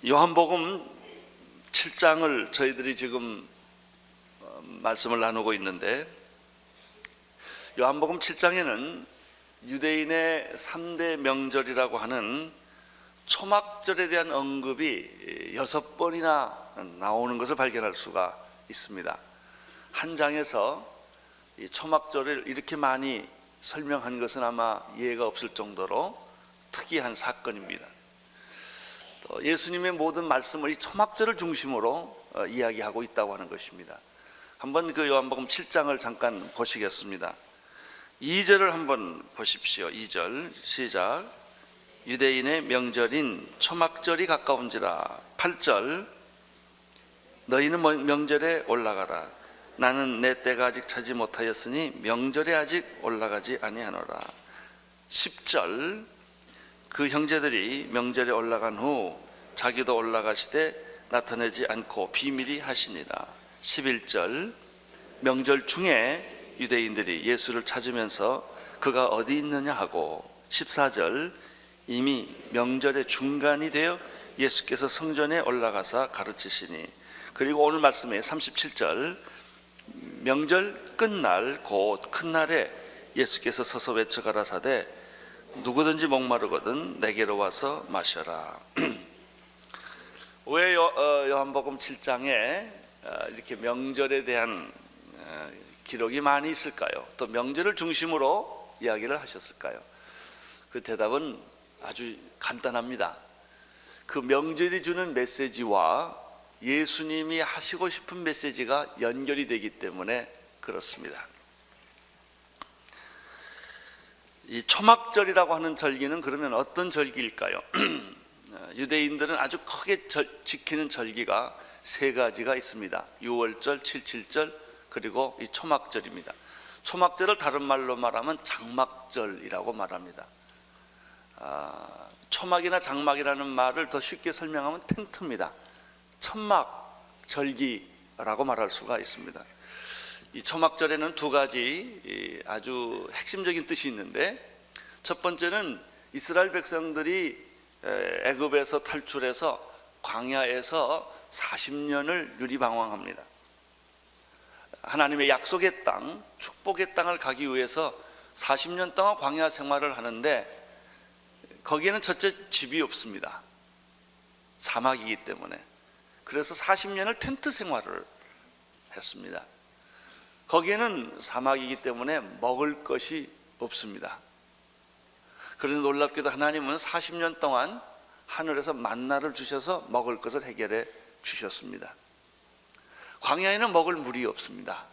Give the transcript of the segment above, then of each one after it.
요한복음 7장을 저희들이 지금 말씀을 나누고 있는데, 요한복음 7장에는 유대인의 3대 명절이라고 하는 초막절에 대한 언급이 6번이나 나오는 것을 발견할 수가 있습니다. 한 장에서 이 초막절을 이렇게 많이 설명한 것은 아마 예가 없을 정도로 특이한 사건입니다. 또 예수님의 모든 말씀을 이 초막절을 중심으로 이야기하고 있다고 하는 것입니다. 한번 그 요한복음 7장을 잠깐 보시겠습니다. 2절을 한번 보십시오. 2절 시작. 유대인의 명절인 초막절이 가까운지라. 8절 너희는 명절에 올라가라. 나는 내 때가 아직 차지 못하였으니 명절에 아직 올라가지 아니하노라. 10절 그 형제들이 명절에 올라간 후 자기도 올라가시되 나타내지 않고 비밀히 하시니라. 11절 명절 중에 유대인들이 예수를 찾으면서 그가 어디 있느냐 하고, 14절 이미 명절의 중간이 되어 예수께서 성전에 올라가사 가르치시니, 그리고 오늘 말씀에 37절 명절 끝날 곧 큰 날에 예수께서 서서 외쳐 가라사대 누구든지 목마르거든 내게로 와서 마셔라. 왜 요한복음 7장에 이렇게 명절에 대한 기록이 많이 있을까요? 또 명절을 중심으로 이야기를 하셨을까요? 그 대답은 아주 간단합니다. 그 명절이 주는 메시지와 예수님이 하시고 싶은 메시지가 연결이 되기 때문에 그렇습니다. 이 초막절이라고 하는 절기는 그러면 어떤 절기일까요? 유대인들은 아주 크게 지키는 절기가 3가지가 있습니다. 6월절, 77절, 그리고 이 초막절입니다. 초막절을 다른 말로 말하면 장막절이라고 말합니다. 초막이나 장막이라는 말을 더 쉽게 설명하면 텐트입니다. 천막 절기라고 말할 수가 있습니다. 이 초막절에는 2가지 아주 핵심적인 뜻이 있는데, 첫 번째는 이스라엘 백성들이 애굽에서 탈출해서 광야에서 40년을 유리방황합니다. 하나님의 약속의 땅, 축복의 땅을 가기 위해서 40년 동안 광야 생활을 하는데, 거기에는 첫째 집이 없습니다. 사막이기 때문에. 그래서 40년을 텐트 생활을 했습니다. 거기에는 사막이기 때문에 먹을 것이 없습니다. 그런데 놀랍게도 하나님은 40년 동안 하늘에서 만나를 주셔서 먹을 것을 해결해 주셨습니다. 광야에는 먹을 물이 없습니다.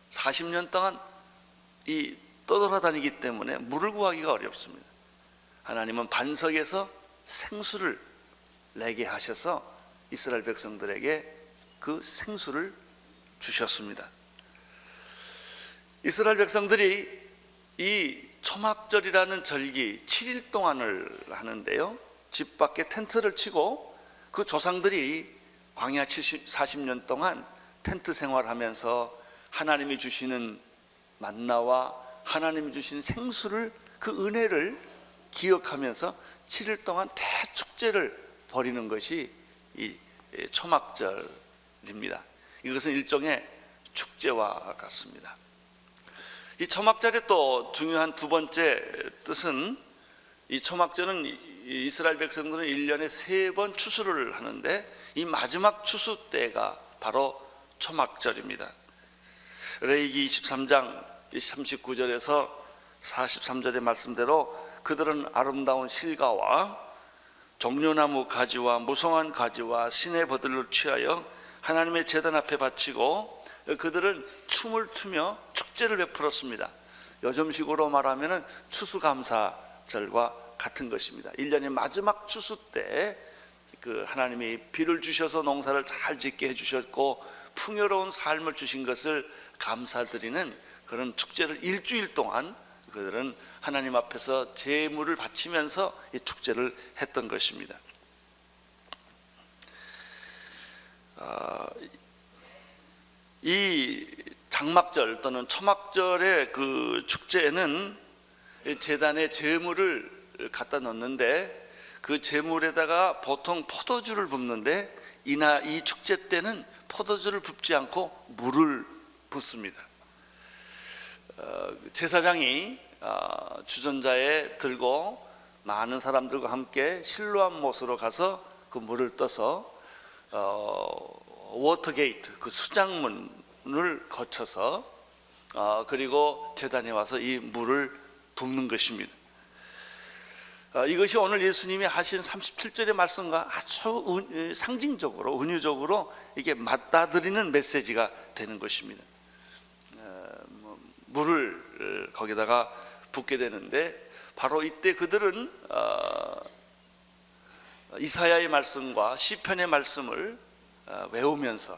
40년 동안 떠돌아다니기 때문에 물을 구하기가 어렵습니다. 하나님은 반석에서 생수를 내게 하셔서 이스라엘 백성들에게 그 생수를 주셨습니다. 이스라엘 백성들이 이 초막절이라는 절기 7일 동안을 하는데요, 집 밖에 텐트를 치고 그 조상들이 광야 40년 동안 텐트 생활하면서 하나님이 주시는 만나와 하나님이 주신 생수를, 그 은혜를 기억하면서 7일 동안 대축제를 벌이는 것이 이 초막절입니다. 이것은 일종의 축제와 같습니다. 이 초막절의 또 중요한 2번째 뜻은, 이 초막절은 이스라엘 백성들은 1년에 3번 추수를 하는데, 이 마지막 추수 때가 바로 초막절입니다. 레위기 23장 39절에서 43절의 말씀대로 그들은 아름다운 실과와 종려나무 가지와 무성한 가지와 시내 버들을 취하여 하나님의 제단 앞에 바치고, 그들은 춤을 추며 축제를 베풀었습니다. 요즘식으로 말하면 추수감사절과 같은 것입니다. 1년의 마지막 추수 때 그 하나님이 비를 주셔서 농사를 잘 짓게 해주셨고 풍요로운 삶을 주신 것을 감사드리는 그런 축제를 일주일 동안 그들은 하나님 앞에서 제물을 바치면서 이 축제를 했던 것입니다. 이 장막절 또는 초막절의 그 축제에는 제단에 제물을 갖다 놓는데, 그 제물에다가 보통 포도주를 붓는데 이 축제 때는 포도주를 붓지 않고 물을 붓습니다. 제사장이 주전자에 들고 많은 사람들과 함께 실로암 못으로 가서 그 물을 떠서 워터게이트, 그 수장문을 거쳐서 그리고 제단에 와서 이 물을 붓는 것입니다. 이것이 오늘 예수님이 하신 37절의 말씀과 아주 상징적으로 은유적으로 이게 맞닥뜨리는 메시지가 되는 것입니다. 물을 거기다가 붓게 되는데 바로 이때 그들은 이사야의 말씀과 시편의 말씀을 외우면서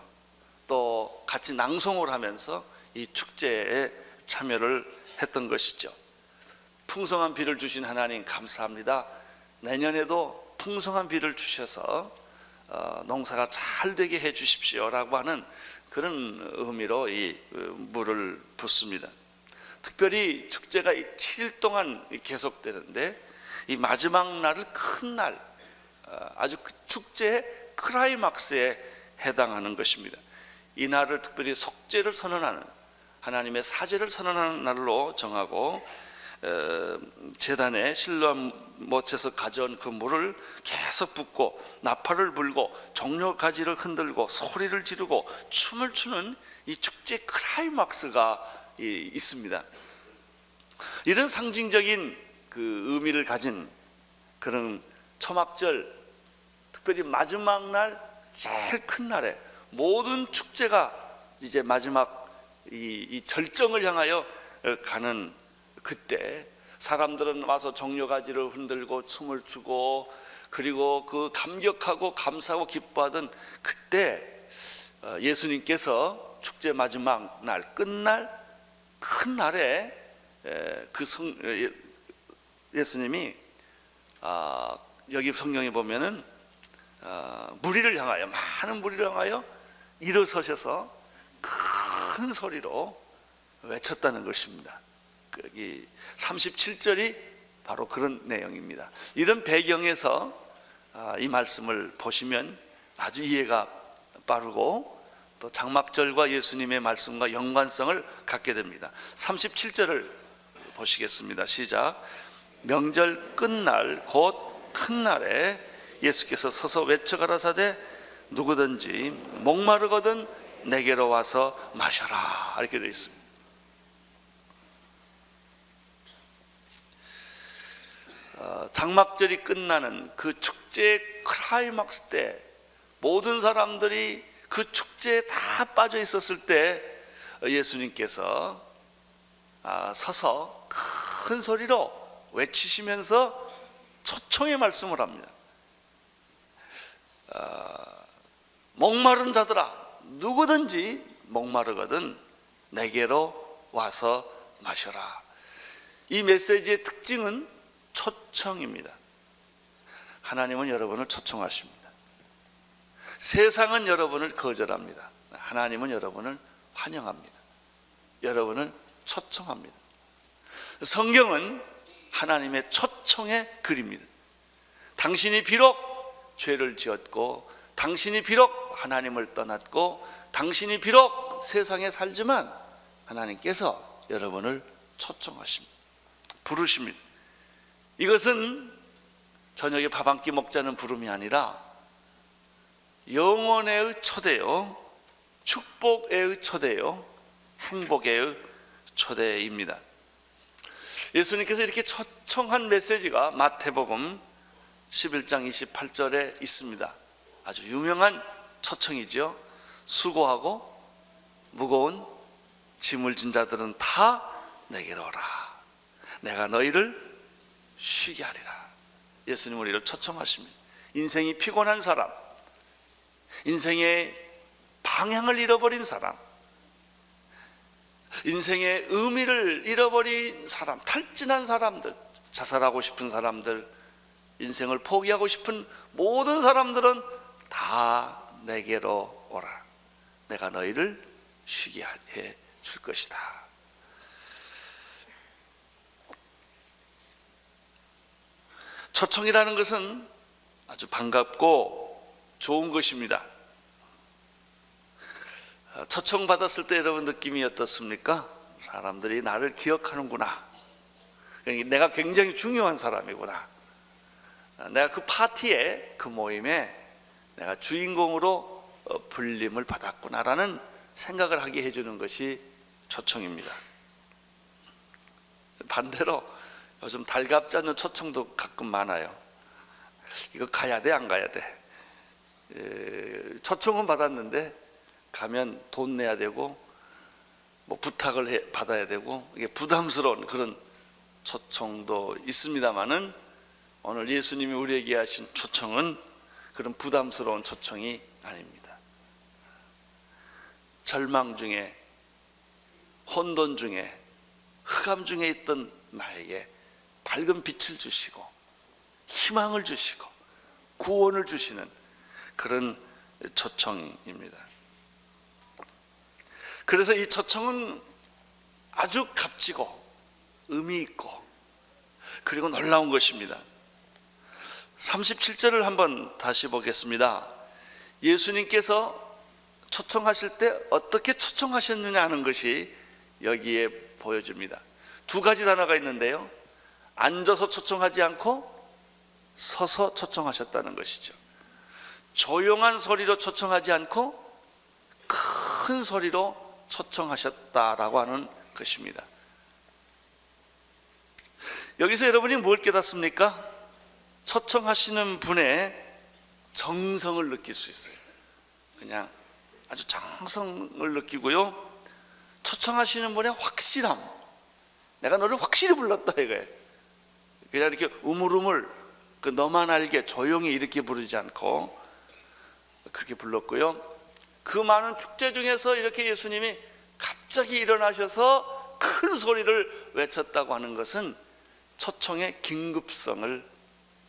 또 같이 낭송을 하면서 이 축제에 참여를 했던 것이죠. 풍성한 비를 주신 하나님 감사합니다. 내년에도 풍성한 비를 주셔서 농사가 잘 되게 해 주십시오라고 하는 그런 의미로 이 물을 붓습니다. 특별히 축제가 7일 동안 계속되는데 이 마지막 날은 큰 날, 아주 축제의 클라이막스에 해당하는 것입니다. 이 날을 특별히 속죄를 선언하는, 하나님의 사죄를 선언하는 날로 정하고 제단에 실로암 못에서 가져온 그 물을 계속 붓고 나팔을 불고 종려 가지를 흔들고 소리를 지르고 춤을 추는 이 축제 클라이막스가 있습니다. 이런 상징적인 그 의미를 가진 그런 초막절, 특별히 마지막 날 제일 큰 날에 모든 축제가 이제 마지막 이 절정을 향하여 가는 그때 사람들은 와서 종려가지를 흔들고 춤을 추고 그리고 그 감격하고 감사하고 기뻐하던 그때 예수님께서 축제 마지막 날 끝날 큰 날에 예수님이 여기 성경에 보면은 무리를 향하여, 많은 무리를 향하여 일어서셔서 큰 소리로 외쳤다는 것입니다. 여기 37절이 바로 그런 내용입니다. 이런 배경에서 이 말씀을 보시면 아주 이해가 빠르고 또 장막절과 예수님의 말씀과 연관성을 갖게 됩니다. 37절을 보시겠습니다. 시작. 명절 끝날 곧 큰 날에 예수께서 서서 외쳐 가라사대 누구든지 목마르거든 내게로 와서 마셔라, 이렇게 되어 있습니다. 장막절이 끝나는 그 축제의 클라이막스 때 모든 사람들이 그 축제에 다 빠져 있었을 때 예수님께서 서서 큰 소리로 외치시면서 초청의 말씀을 합니다. 목마른 자들아, 누구든지 목마르거든 내게로 와서 마셔라. 이 메시지의 특징은 초청입니다. 하나님은 여러분을 초청하십니다. 세상은 여러분을 거절합니다. 하나님은 여러분을 환영합니다. 여러분을 초청합니다. 성경은 하나님의 초청의 글입니다. 당신이 비록 죄를 지었고 당신이 비록 하나님을 떠났고 당신이 비록 세상에 살지만 하나님께서 여러분을 초청하십니다. 부르십니다. 이것은 저녁에 밥 한 끼 먹자는 부름이 아니라 영원의 초대요, 축복의 초대요, 행복의 초대입니다. 예수님께서 이렇게 초청한 메시지가 마태복음 11장 28절에 있습니다. 아주 유명한 초청이죠. 수고하고 무거운 짐을 진 자들은 다 내게로 오라. 내가 너희를 쉬게 하리라. 예수님 우리를 초청하십니다. 인생이 피곤한 사람, 인생의 방향을 잃어버린 사람, 인생의 의미를 잃어버린 사람, 탈진한 사람들, 자살하고 싶은 사람들, 인생을 포기하고 싶은 모든 사람들은 다 내게로 오라. 내가 너희를 쉬게 해 줄 것이다. 초청이라는 것은 아주 반갑고 좋은 것입니다. 초청받았을 때 여러분 느낌이 어떻습니까? 사람들이 나를 기억하는구나. 내가 굉장히 중요한 사람이구나. 내가 그 파티에, 그 모임에 내가 주인공으로 불림을 받았구나라는 생각을 하게 해주는 것이 초청입니다. 반대로 요즘 달갑지 않는 초청도 가끔 많아요. 이거 가야 돼, 안 가야 돼? 초청은 받았는데 가면 돈 내야 되고 뭐 부탁을 받아야 되고, 이게 부담스러운 그런 초청도 있습니다만은, 오늘 예수님이 우리에게 하신 초청은 그런 부담스러운 초청이 아닙니다. 절망 중에, 혼돈 중에, 흑암 중에 있던 나에게 밝은 빛을 주시고 희망을 주시고 구원을 주시는 그런 초청입니다. 그래서 이 초청은 아주 값지고 의미 있고 그리고 놀라운 것입니다. 37절을 한번 다시 보겠습니다. 예수님께서 초청하실 때 어떻게 초청하셨느냐 하는 것이 여기에 보여줍니다. 두 가지 단어가 있는데요, 앉아서 초청하지 않고 서서 초청하셨다는 것이죠. 조용한 소리로 초청하지 않고 큰 소리로 초청하셨다라고 하는 것입니다. 여기서 여러분이 뭘 깨닫습니까? 초청하시는 분의 정성을 느낄 수 있어요. 그냥 아주 정성을 느끼고요, 초청하시는 분의 확실함, 내가 너를 확실히 불렀다 이거예요. 그냥 이렇게 우물우물 그 너만 알게 조용히 이렇게 부르지 않고 그렇게 불렀고요, 그 많은 축제 중에서 이렇게 예수님이 갑자기 일어나셔서 큰 소리를 외쳤다고 하는 것은 초청의 긴급성을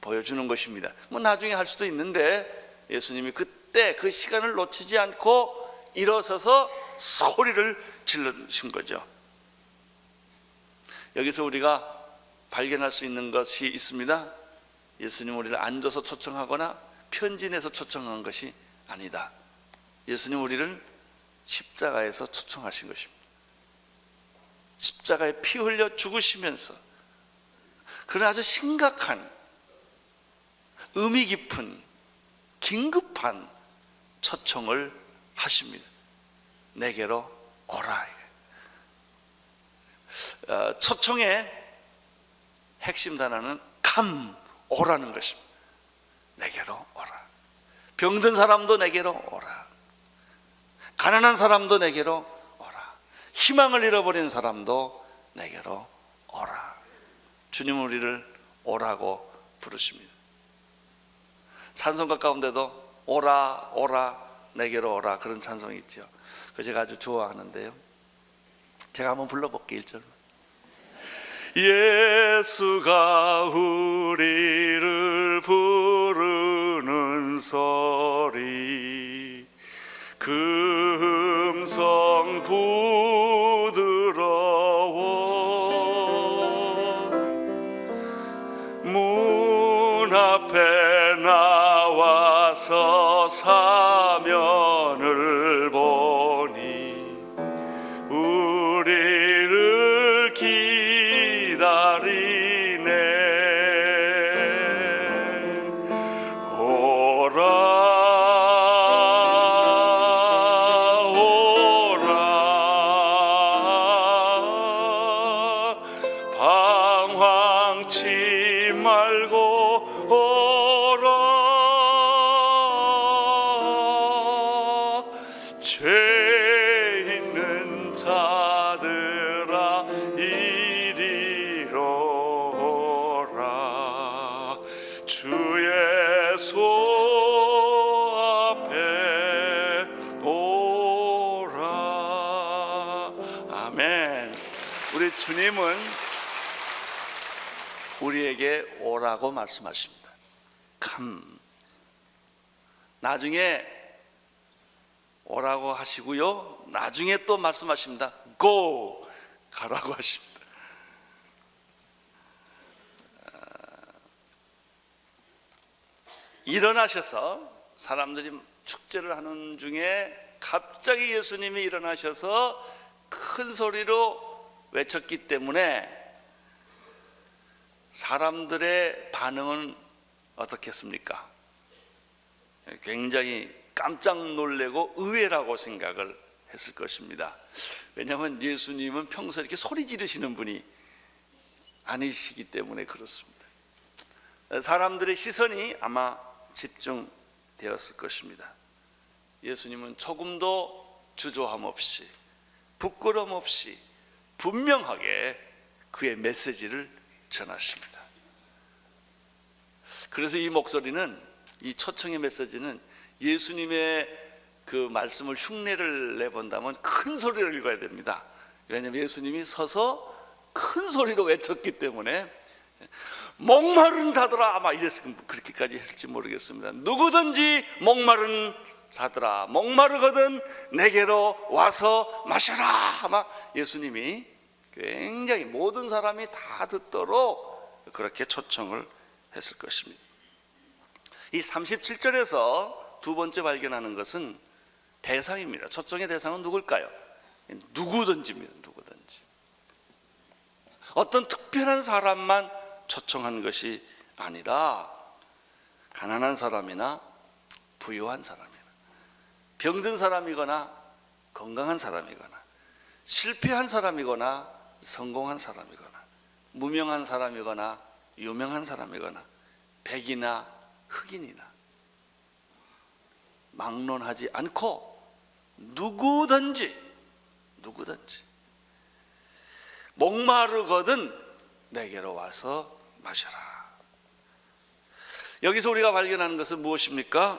보여주는 것입니다. 뭐 나중에 할 수도 있는데 예수님이 그때 그 시간을 놓치지 않고 일어서서 소리를 질러신 거죠. 여기서 우리가 발견할 수 있는 것이 있습니다. 예수님 우리를 앉아서 초청하거나 편지 내서 초청한 것이 아니다. 예수님 우리를 십자가에서 초청하신 것입니다. 십자가에 피 흘려 죽으시면서 그런 아주 심각한, 의미 깊은, 긴급한 초청을 하십니다. 내게로 오라. 초청의 핵심 단어는 come, 오라는 것입니다. 내게로 오라. 병든 사람도 내게로 오라. 가난한 사람도 내게로 오라. 희망을 잃어버린 사람도 내게로 오라. 주님은 우리를 오라고 부르십니다. 찬송가 가운데도 오라 오라 내게로 오라, 그런 찬송이 있죠. 그 제가 아주 좋아하는데요, 제가 한번 불러볼게요. 1절. 예수가 우리를 부르는 소리, 그 음성 부드러워 문 앞에 나와서 사면을 보니 우리를 기다리네. 오라 방황치 말고 오라. 죄 있는 자들아 이리로 오라. 주의 손 앞에 오라. 아멘. 우리 주님은 우리에게 오라고 말씀하십니다. come. 나중에 오라고 하시고요, 나중에 또 말씀하십니다. go, 가라고 하십니다. 일어나셔서 사람들이 축제를 하는 중에 갑자기 예수님이 일어나셔서 큰 소리로 외쳤기 때문에 사람들의 반응은 어떻겠습니까? 굉장히 깜짝 놀래고 의외라고 생각을 했을 것입니다. 왜냐하면 예수님은 평소에 이렇게 소리 지르시는 분이 아니시기 때문에 그렇습니다. 사람들의 시선이 아마 집중되었을 것입니다. 예수님은 조금도 주저함 없이 부끄럼 없이 분명하게 그의 메시지를 전하십니다. 그래서 이 목소리는, 이 초청의 메시지는 예수님의 그 말씀을 흉내를 내본다면 큰 소리를 읽어야 됩니다. 왜냐하면 예수님이 서서 큰 소리로 외쳤기 때문에 목마른 자들아, 아마 이랬으면 그렇게까지 했을지 모르겠습니다. 누구든지 목마른 자들아, 목마르거든 내게로 와서 마셔라. 아마 예수님이 굉장히 모든 사람이 다 듣도록 그렇게 초청을 했을 것입니다. 이 37절에서 두 번째 발견하는 것은 대상입니다. 초청의 대상은 누굴까요? 누구든지입니다. 누구든지. 어떤 특별한 사람만 초청한 것이 아니라 가난한 사람이나 부유한 사람이나 병든 사람이거나 건강한 사람이거나 실패한 사람이거나 성공한 사람이거나 무명한 사람이거나 유명한 사람이거나 백이나 흑인이나 막론하지 않고 누구든지 목마르거든 내게로 와서 마셔라. 여기서 우리가 발견하는 것은 무엇입니까?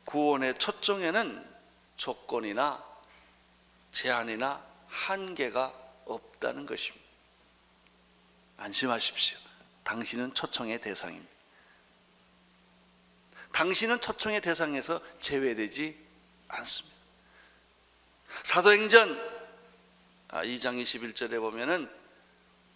구원의 초청에는 조건이나 제한이나 한계가 없다는 것입니다. 안심하십시오. 당신은 초청의 대상입니다. 당신은 초청의 대상에서 제외되지 않습니다. 사도행전 2장 21절에 보면은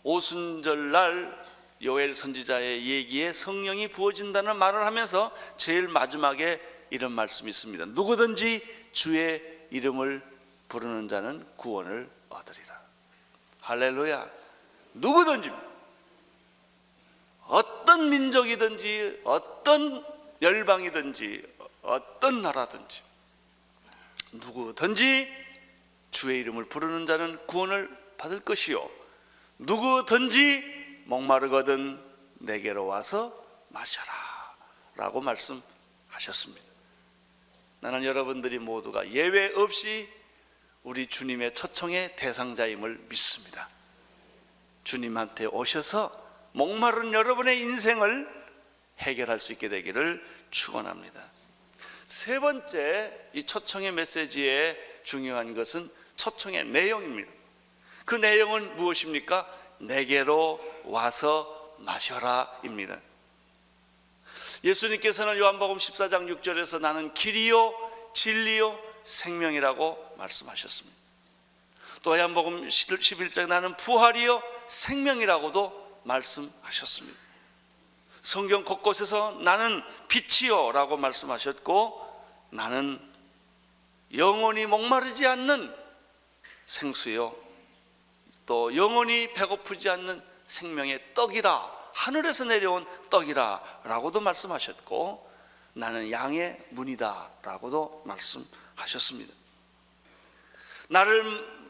오순절날 요엘 선지자의 얘기에 성령이 부어진다는 말을 하면서 제일 마지막에 이런 말씀이 있습니다. 누구든지 주의 이름을 부르는 자는 구원을 얻으리라. 할렐루야. 누구든지, 어떤 민족이든지 어떤 열방이든지 어떤 나라든지 누구든지 주의 이름을 부르는 자는 구원을 받을 것이요 누구든지 목마르거든 내게로 와서 마셔라 라고 말씀하셨습니다. 나는 여러분들이 모두가 예외 없이 우리 주님의 초청의 대상자임을 믿습니다. 주님한테 오셔서 목마른 여러분의 인생을 해결할 수 있게 되기를 축원합니다. 세 번째, 이 초청의 메시지의 중요한 것은 초청의 내용입니다. 그 내용은 무엇입니까? 내게로 와서 마셔라입니다. 예수님께서는 요한복음 14장 6절에서 나는 길이요 진리요 생명이라고 말씀하셨습니다. 또 요한복음 11장 나는 부활이요 생명이라고도 말씀하셨습니다. 성경 곳곳에서 나는 빛이요 라고 말씀하셨고 나는 영원히 목마르지 않는 생수요 또 영원히 배고프지 않는 생명의 떡이라, 하늘에서 내려온 떡이라 라고도 말씀하셨고 나는 양의 문이다 라고도 말씀하셨습니다. 나를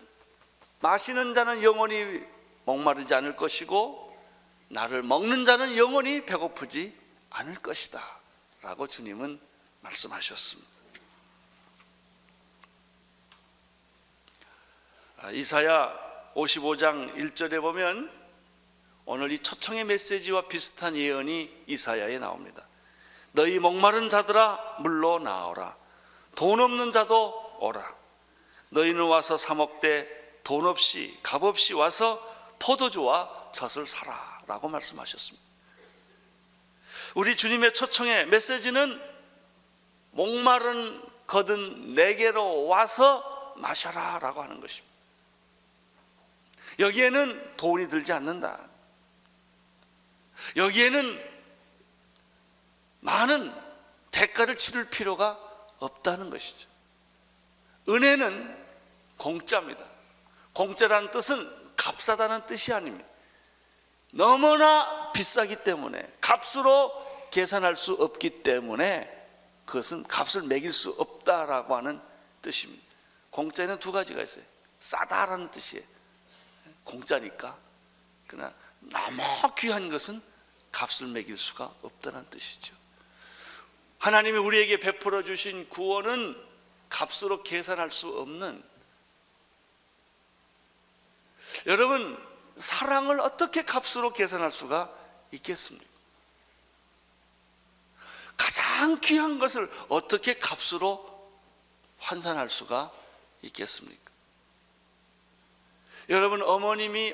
마시는 자는 영원히 목마르지 않을 것이고 나를 먹는 자는 영원히 배고프지 않을 것이다 라고 주님은 말씀하셨습니다. 이사야 55장 1절에 보면 오늘 이 초청의 메시지와 비슷한 예언이 이사야에 나옵니다. 너희 목마른 자들아 물로 나오라. 돈 없는 자도 오라. 너희는 와서 사 먹되 돈 없이 값 없이 와서 포도주와 젖을 사라 라고 말씀하셨습니다. 우리 주님의 초청의 메시지는 목마른 거든 내게로 와서 마셔라 라고 하는 것입니다. 여기에는 돈이 들지 않는다. 여기에는 많은 대가를 치를 필요가 없다는 것이죠. 은혜는 공짜입니다. 공짜라는 뜻은 값싸다는 뜻이 아닙니다. 너무나 비싸기 때문에, 값으로 계산할 수 없기 때문에 그것은 값을 매길 수 없다라고 하는 뜻입니다. 공짜에는 두 가지가 있어요. 싸다라는 뜻이에요. 공짜니까. 그러나 너무 귀한 것은 값을 매길 수가 없다는 뜻이죠. 하나님이 우리에게 베풀어 주신 구원은 값으로 계산할 수 없는, 여러분 사랑을 어떻게 값으로 계산할 수가 있겠습니까? 가장 귀한 것을 어떻게 값으로 환산할 수가 있겠습니까? 여러분, 어머님이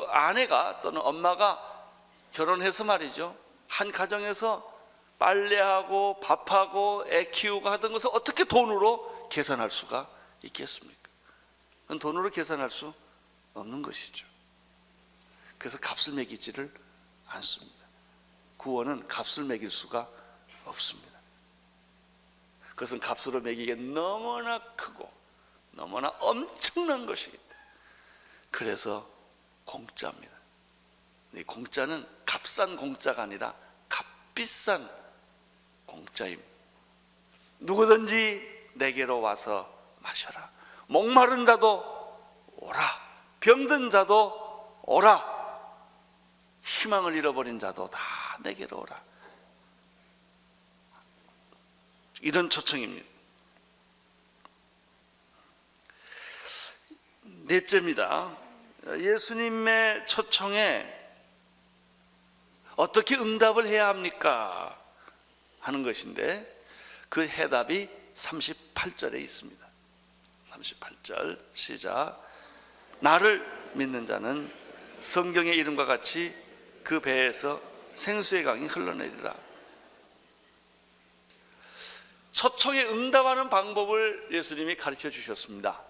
아내가 또는 엄마가 결혼해서 말이죠, 한 가정에서 빨래하고 밥하고 애 키우고 하던 것을 어떻게 돈으로 계산할 수가 있겠습니까? 그건 돈으로 계산할 수 없는 것이죠. 그래서 값을 매기지를 않습니다. 구원은 값을 매길 수가 없습니다. 그것은 값으로 매기기에 너무나 크고 너무나 엄청난 것이기 때문에, 그래서 공짜입니다. 이 공짜는 값싼 공짜가 아니라 값비싼 공짜입니다. 누구든지 내게로 와서 마셔라. 목마른 자도 오라. 병든 자도 오라. 희망을 잃어버린 자도 다 내게로 오라. 이런 초청입니다. 넷째입니다. 예수님의 초청에 어떻게 응답을 해야 합니까? 하는 것인데, 그 해답이 38절에 있습니다. 38절 시작. 나를 믿는 자는 성경의 이름과 같이 그 배에서 생수의 강이 흘러내리라. 초청에 응답하는 방법을 예수님이 가르쳐 주셨습니다.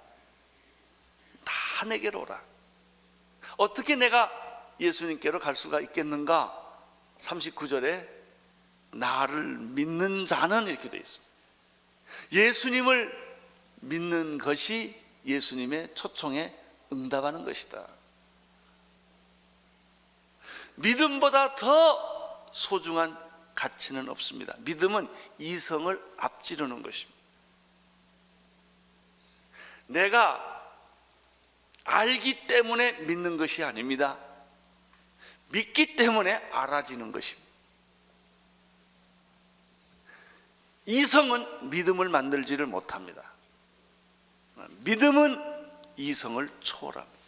다 내게로 오라. 어떻게 내가 예수님께로 갈 수가 있겠는가? 39절에 나를 믿는 자는 이렇게 되어 있습니다. 예수님을 믿는 것이 예수님의 초청에 응답하는 것이다. 믿음보다 더 소중한 가치는 없습니다. 믿음은 이성을 앞지르는 것입니다. 내가 알기 때문에 믿는 것이 아닙니다. 믿기 때문에 알아지는 것입니다. 이성은 믿음을 만들지를 못합니다. 믿음은 이성을 초월합니다.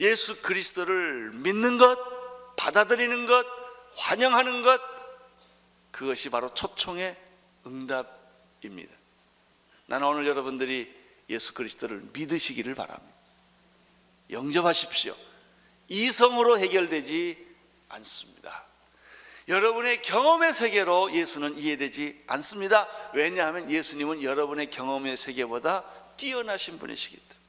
예수 그리스도를 믿는 것, 받아들이는 것, 환영하는 것, 그것이 바로 초청의 응답입니다. 나는 오늘 여러분들이 예수 그리스도를 믿으시기를 바랍니다. 영접하십시오. 이성으로 해결되지 않습니다. 여러분의 경험의 세계로 예수는 이해되지 않습니다. 왜냐하면 예수님은 여러분의 경험의 세계보다 뛰어나신 분이시기 때문에.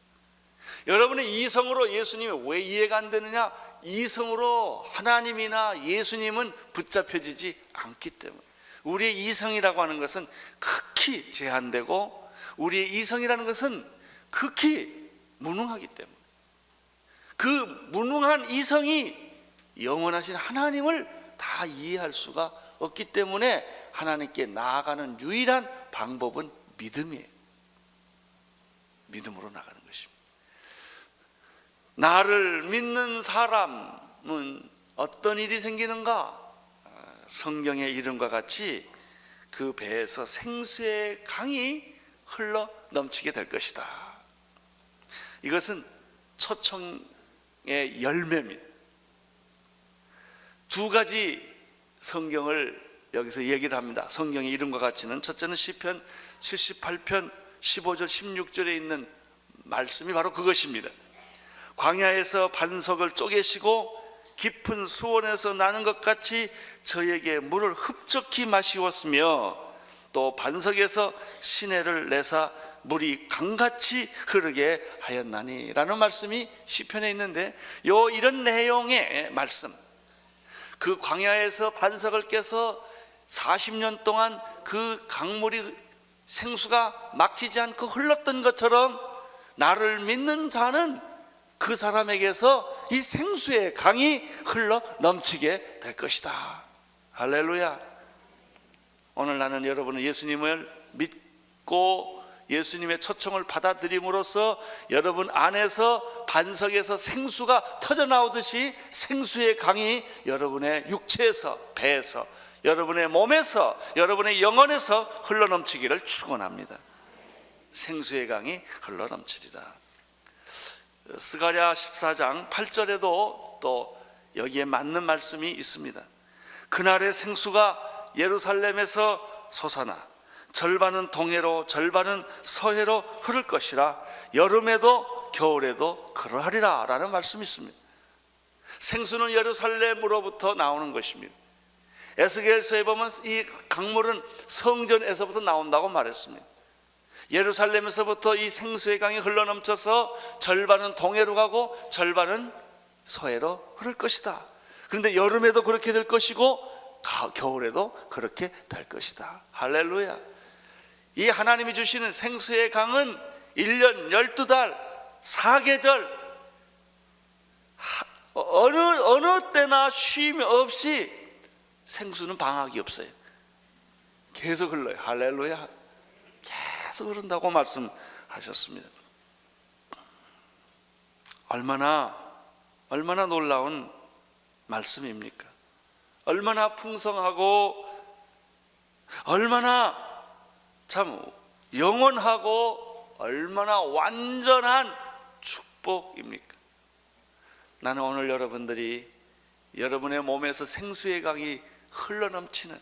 여러분의 이성으로 예수님이 왜 이해가 안 되느냐? 이성으로 하나님이나 예수님은 붙잡혀지지 않기 때문에. 우리의 이성이라고 하는 것은 극히 제한되고, 우리의 이성이라는 것은 극히 무능하기 때문에, 그 무능한 이성이 영원하신 하나님을 다 이해할 수가 없기 때문에 하나님께 나아가는 유일한 방법은 믿음이에요. 믿음으로 나가는 것입니다. 나를 믿는 사람은 어떤 일이 생기는가? 성경의 이름과 같이 그 배에서 생수의 강이 흘러 넘치게 될 것이다. 이것은 초청의 열매입니다. 두 가지 성경을 여기서 얘기를 합니다. 성경의 이름과 같이는, 첫째는 시편 78편 15절 16절에 있는 말씀이 바로 그것입니다. 광야에서 반석을 쪼개시고 깊은 수원에서 나는 것 같이 저에게 물을 흡족히 마시웠으며, 또 반석에서 시내를 내사 물이 강같이 흐르게 하였나니 라는 말씀이 시편에 있는데, 이런 내용의 말씀, 그 광야에서 반석을 깨서 40년 동안 그 강물이 생수가 막히지 않고 흘렀던 것처럼 나를 믿는 자는 그 사람에게서 이 생수의 강이 흘러 넘치게 될 것이다. 할렐루야. 오늘 나는 여러분은 예수님을 믿고 예수님의 초청을 받아들임으로써 여러분 안에서 반석에서 생수가 터져나오듯이 생수의 강이 여러분의 육체에서, 배에서, 여러분의 몸에서, 여러분의 영혼에서 흘러넘치기를 축원합니다. 생수의 강이 흘러넘치리라. 스가랴 14장 8절에도 또 여기에 맞는 말씀이 있습니다. 그날의 생수가 예루살렘에서 솟아나 절반은 동해로 절반은 서해로 흐를 것이라 여름에도 겨울에도 그러하리라 라는 말씀이 있습니다. 생수는 예루살렘으로부터 나오는 것입니다. 에스겔서에 보면 이 강물은 성전에서부터 나온다고 말했습니다. 예루살렘에서부터 이 생수의 강이 흘러넘쳐서 절반은 동해로 가고 절반은 서해로 흐를 것이다. 그런데 여름에도 그렇게 될 것이고 겨울에도 그렇게 될 것이다. 할렐루야. 이 하나님이 주시는 생수의 강은 1년 12달 4계절 어느 때나 쉼 없이 생수는 방학이 없어요. 계속 흘러요. 할렐루야. 계속 흐른다고 말씀하셨습니다. 얼마나 놀라운 말씀입니까? 얼마나 풍성하고 얼마나 참 영원하고 얼마나 완전한 축복입니까? 나는 오늘 여러분들이 여러분의 몸에서 생수의 강이 흘러넘치는,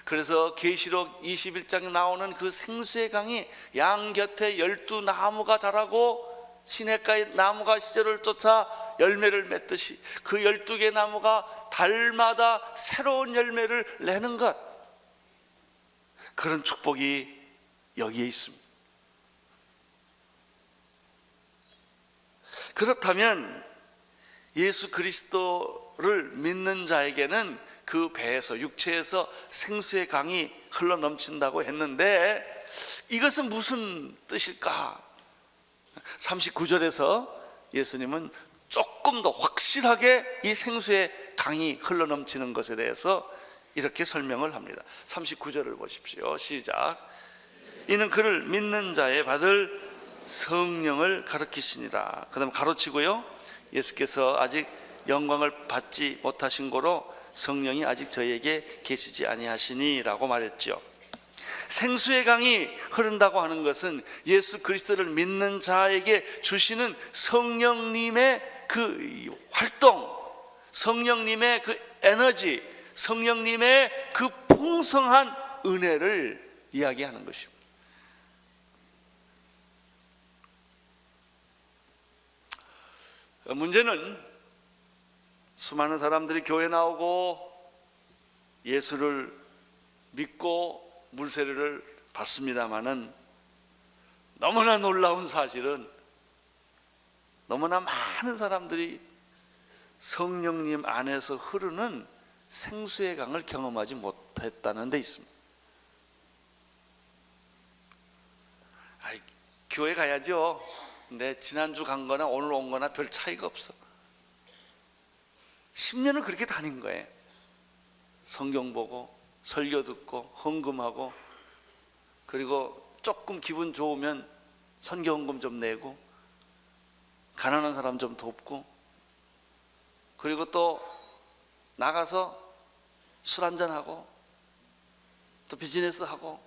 그래서 계시록 21장에 나오는 그 생수의 강이 양 곁에 12나무가 자라고 시냇가의 나무가 시절을 쫓아 열매를 맺듯이 그 12개 나무가 달마다 새로운 열매를 내는 것, 그런 축복이 여기에 있습니다. 그렇다면 예수 그리스도를 믿는 자에게는 그 배에서, 육체에서 생수의 강이 흘러넘친다고 했는데 이것은 무슨 뜻일까? 39절에서 예수님은 조금 더 확실하게 이 생수의 강이 흘러넘치는 것에 대해서 이렇게 설명을 합니다. 39절을 보십시오. 시작. 이는 그를 믿는 자에 받을 성령을 가르치시니라. 그 다음 가로치고요, 예수께서 아직 영광을 받지 못하신 고로 성령이 아직 저희에게 계시지 아니하시니 라고 말했죠. 생수의 강이 흐른다고 하는 것은 예수 그리스도를 믿는 자에게 주시는 성령님의 그 활동, 성령님의 그 에너지, 성령님의 그 풍성한 은혜를 이야기하는 것입니다. 문제는 수많은 사람들이 교회 나오고 예수를 믿고 물세례를 받습니다마는 너무나 놀라운 사실은 너무나 많은 사람들이 성령님 안에서 흐르는 생수의 강을 경험하지 못했다는 데 있습니다. 교회 가야죠. 근데 지난주 간 거나 오늘 온 거나 별 차이가 없어. 10년을 그렇게 다닌 거예요. 성경 보고 설교 듣고 헌금하고, 그리고 조금 기분 좋으면 선교헌금 좀 내고, 가난한 사람 좀 돕고, 그리고 또 나가서 술 한잔하고 또 비즈니스 하고,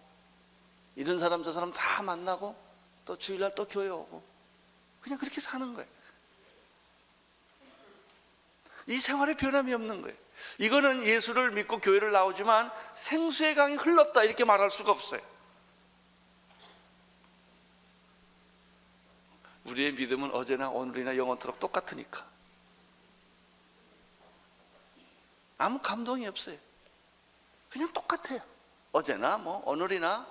이런 사람 저 사람 다 만나고 또 주일날 또 교회 오고, 그냥 그렇게 사는 거예요. 이 생활에 변함이 없는 거예요. 이거는 예수를 믿고 교회를 나오지만 생수의 강이 흘렀다 이렇게 말할 수가 없어요. 우리의 믿음은 어제나 오늘이나 영원토록 똑같으니까 아무 감동이 없어요. 그냥 똑같아요. 어제나 뭐 오늘이나,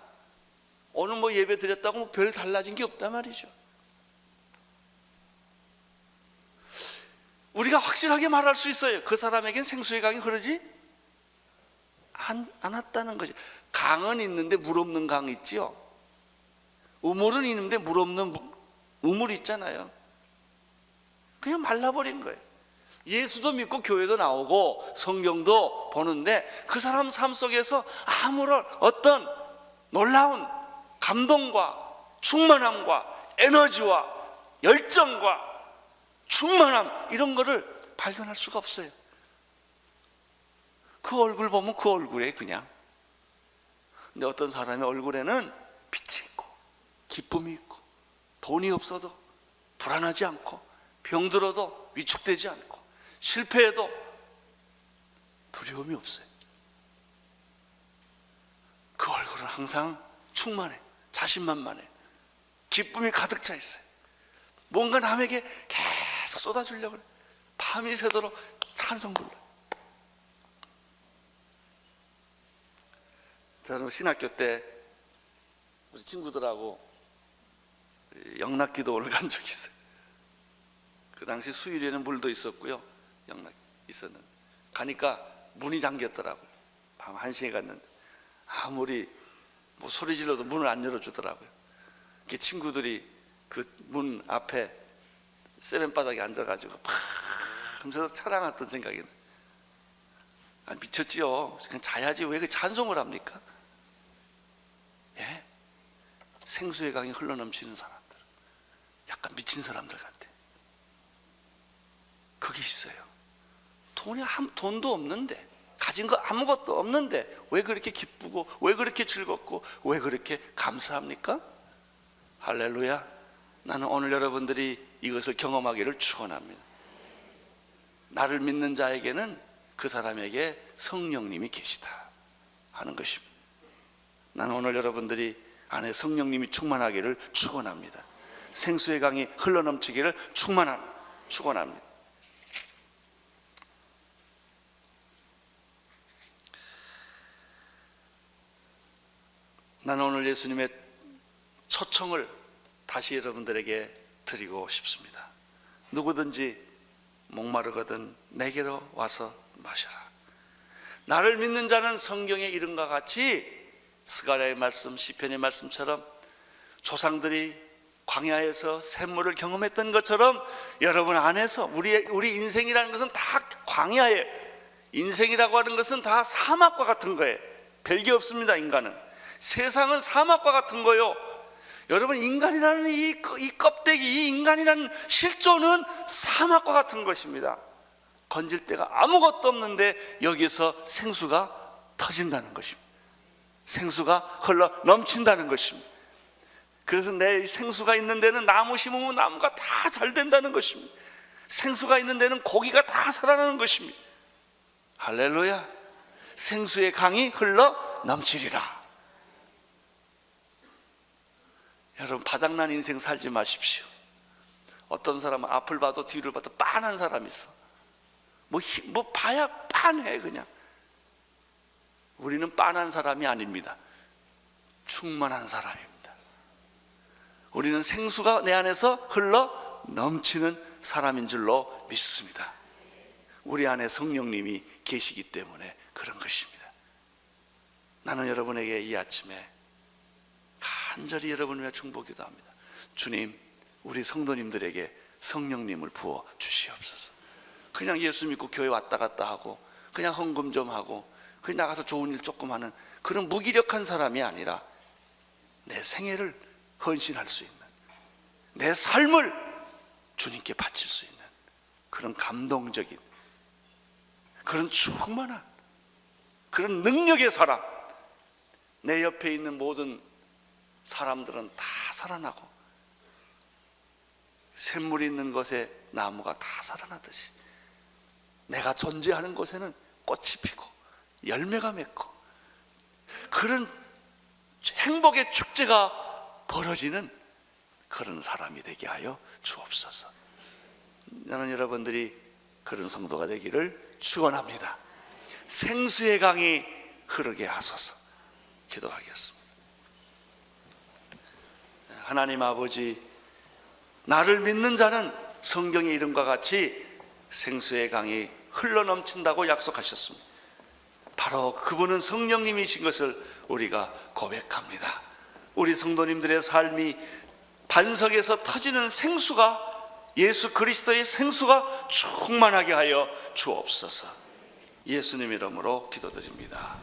오늘 뭐 예배 드렸다고 뭐 별 달라진 게 없단 말이죠. 우리가 확실하게 말할 수 있어요. 그 사람에겐 생수의 강이 흐르지 않았다는 거지. 강은 있는데 물 없는 강 있지요. 우물은 있는데 물 없는 우물 있잖아요. 그냥 말라버린 거예요. 예수도 믿고 교회도 나오고 성경도 보는데 그 사람 삶 속에서 아무런 어떤 놀라운 감동과 충만함과 에너지와 열정과 충만함 이런 거를 발견할 수가 없어요. 그 얼굴 보면 그 얼굴에 그냥. 근데 어떤 사람의 얼굴에는 빛이 있고 기쁨이 있고 돈이 없어도 불안하지 않고 병들어도 위축되지 않고 실패해도 두려움이 없어요. 그 얼굴은 항상 충만해, 자신만만해, 기쁨이 가득 차 있어요. 뭔가 남에게 계속 쏟아주려고 그래. 밤이 새도록 찬송 불러. 저는 신학교 때 우리 친구들하고 영락기도를 간 적이 있어요. 그 당시 수유리에는 물도 있었고요, 영락 있었는데 가니까 문이 잠겼더라고요. 밤 1시에 갔는데 아무리 뭐 소리 질러도 문을 안 열어주더라고요. 그 친구들이 그 문 앞에 세면바닥에 앉아가지고 막 하면서 차량했던 생각이 나요. 아, 미쳤지요. 그냥 자야지 왜 그 찬송을 합니까? 예? 생수의 강이 흘러넘치는 사람들, 약간 미친 사람들 같아. 그게 있어요. 돈도 없는데, 가진 거 아무것도 없는데 왜 그렇게 기쁘고 왜 그렇게 즐겁고 왜 그렇게 감사합니까? 할렐루야. 나는 오늘 여러분들이 이것을 경험하기를 축원합니다. 나를 믿는 자에게는 그 사람에게 성령님이 계시다 하는 것입니다. 나는 오늘 여러분들이 안에 성령님이 충만하기를 축원합니다. 생수의 강이 흘러넘치기를 축원합니다. 나는 오늘 예수님의 초청을 다시 여러분들에게 드리고 싶습니다. 누구든지 목마르거든 내게로 와서 마셔라. 나를 믿는 자는 성경의 이름과 같이 스가랴의 말씀, 시편의 말씀처럼 조상들이 광야에서 샘물을 경험했던 것처럼 여러분 안에서 우리 인생이라는 것은 다 광야예요. 인생이라고 하는 것은 다 사막과 같은 거예요. 별게 없습니다. 인간은 세상은 사막과 같은 거요. 여러분 인간이라는 이 껍데기, 이 인간이라는 실존은 사막과 같은 것입니다. 건질 데가 아무것도 없는데 여기서 생수가 터진다는 것입니다. 생수가 흘러 넘친다는 것입니다. 그래서 내 생수가 있는 데는 나무 심으면 나무가 다 잘 된다는 것입니다. 생수가 있는 데는 고기가 다 살아나는 것입니다. 할렐루야. 생수의 강이 흘러 넘치리라. 여러분 바닥난 인생 살지 마십시오. 어떤 사람은 앞을 봐도 뒤를 봐도 빤한 사람이 있어. 뭐 봐야 빤해 그냥. 우리는 빤한 사람이 아닙니다. 충만한 사람입니다. 우리는 생수가 내 안에서 흘러 넘치는 사람인 줄로 믿습니다. 우리 안에 성령님이 계시기 때문에 그런 것입니다. 나는 여러분에게 이 아침에 간절히 여러분을 위해 중보기도 합니다. 주님, 우리 성도님들에게 성령님을 부어 주시옵소서. 그냥 예수 믿고 교회 왔다 갔다 하고 그냥 헌금 좀 하고 그냥 나가서 좋은 일 조금 하는 그런 무기력한 사람이 아니라 내 생애를 헌신할 수 있는, 내 삶을 주님께 바칠 수 있는 그런 감동적인, 그런 충만한 그런 능력의 사람. 내 옆에 있는 모든 사람들은 다 살아나고 샘물이 있는 곳에 나무가 다 살아나듯이 내가 존재하는 곳에는 꽃이 피고 열매가 맺고 그런 행복의 축제가 벌어지는 그런 사람이 되게 하여 주옵소서. 나는 여러분들이 그런 성도가 되기를 축원합니다. 생수의 강이 흐르게 하소서. 기도하겠습니다. 하나님 아버지, 나를 믿는 자는 성경의 이름과 같이 생수의 강이 흘러넘친다고 약속하셨습니다. 바로 그분은 성령님이신 것을 우리가 고백합니다. 우리 성도님들의 삶이 반석에서 터지는 생수가, 예수 그리스도의 생수가 충만하게 하여 주옵소서. 예수님 이름으로 기도드립니다.